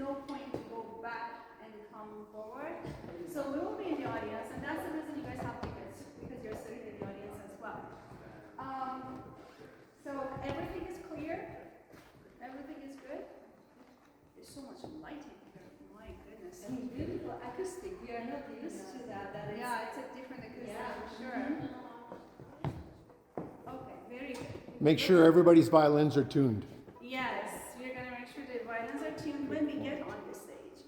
no point to go back and come forward. So we will be in the audience, and that's the reason you guys have tickets, because you're sitting in the audience as well. So everything is clear? Everything is good? There's so much lighting here, my goodness. And beautiful acoustic, we are not used to that. Yeah, it's a different acoustic, Yeah. for sure. Okay, very good. Make sure everybody's violins are tuned. Yes, we're going to make sure the violins are tuned when we get on the stage.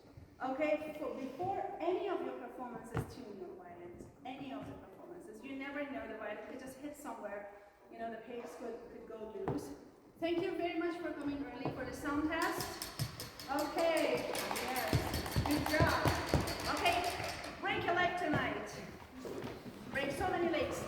Okay, so before any of your performances, tune your violins. Any of the performances. You never know, the violin could just hit somewhere. You know, the pace could go loose. Thank you very much for coming early for the sound test. Okay, yes, good job. Okay, break a leg tonight. Break so many legs.